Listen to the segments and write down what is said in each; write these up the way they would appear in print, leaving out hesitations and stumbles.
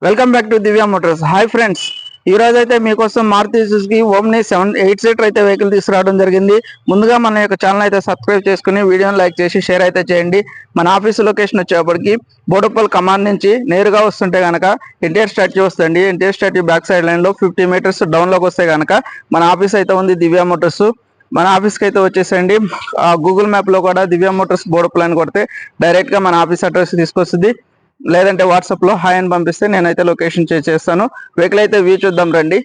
Welcome back to Divya Motors. Hi friends, ఈ రోజు అయితే మీకోసం మారుతి సుజుకి ఓమ్ని 8 సీటర్ అయితే వెహికల్ తీసుకురావడం జరిగింది. ముందుగా మన యొక్క ఛానల్ అయితే సబ్స్క్రైబ్ చేసుకుని వీడియోని లైక్ చేసి షేర్ అయితే చేయండి. మన ఆఫీస్ లొకేషన్ వచ్చేప్పటికి బోడుప్పల్ కమాండ్ నుంచి నేరుగా వస్తుంటే కనుక ఎన్టీఆర్ స్టాట్యూ వస్తుంది. NTR statue back side line లో 50 మీటర్స్ డౌన్ లోకి వస్తే కనుక మన ఆఫీస్ అయితే ఉంది దివ్య మోటార్స్. మన ఆఫీస్కి అయితే వచ్చేసండి. గూగుల్ మ్యాప్ లో కూడా దివ్య మోటార్స్ బోడుప్పల్ అని కొడితే డైరెక్ట్ గా మన ఆఫీస్ అడ్రస్ తీసుకొస్తుంది. లేదంటే వాట్సాప్ లో హాయ్ అని పంపిస్తే నేనైతే లొకేషన్ చేస్తాను. వెహికల్ అయితే వ్యూ చూద్దాం రండి.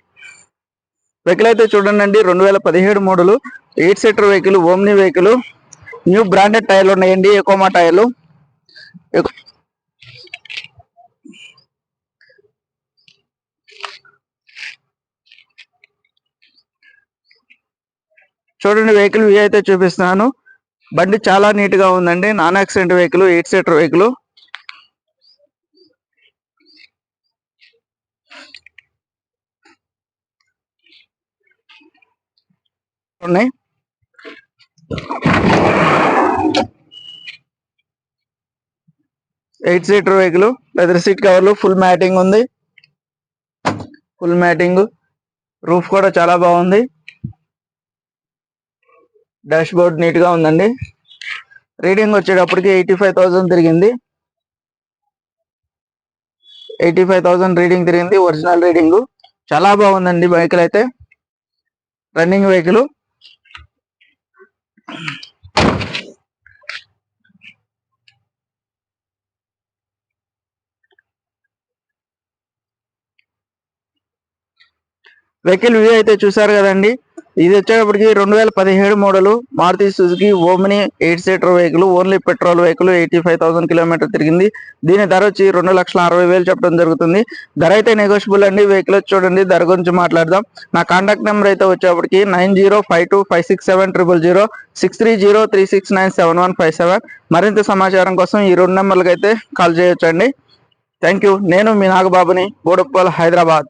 వెహికల్ అయితే చూడండి, 2017 model 8 seater vehicle, omni vehicle, new branded టైర్లు ఉన్నాయండి, ఎకోమా టైర్లు. చూడండి, వెహికల్ వ్యూ అయితే చూపిస్తున్నాను. బండి చాలా నీట్ గా ఉందండి. Non accident vehicle, 8 seater vehicle. ఉన్నాయి 8 సీటర్ వెహికల్, లెదర్ సీట్ కవర్లు, ఫుల్ మ్యాటింగ్ ఉంది. ఫుల్ మ్యాటింగ్, రూఫ్ కూడా చాలా బాగుంది. డాష్ బోర్డ్ నీట్ గా ఉందండి. రీడింగ్ వచ్చేటప్పటికి 85,000 తిరిగింది. 85,000 రీడింగ్ తిరిగింది, ఒరిజినల్ రీడింగ్. చాలా బాగుందండి వెహికల్ అయితే, రన్నింగ్ వెహికల్. వెహికల్ వ్యూ అయితే చూసారు కదండి. ఇది వచ్చేటప్పటికి 2017 model Maruti Suzuki Omni 8 seater vehicle, only petrol vehicle. 85,000 kilometre తిరిగింది. దీని ధర వచ్చి 2,60,000 చెప్పడం జరుగుతుంది. ధర అయితే నెగోషియబుల్ అండి. వెహికల్ వచ్చి చూడండి, ధర గురించి మాట్లాడదాం. నా కాంటాక్ట్ నెంబర్ అయితే వచ్చేప్పటికి 9052567000, 6303697157. మరింత సమాచారం కోసం ఈ 2 నెంబర్లకు అయితే కాల్ చేయొచ్చండి. Thank you. నేను మీ నాగబాబుని, బోడుప్పల్, హైదరాబాద్.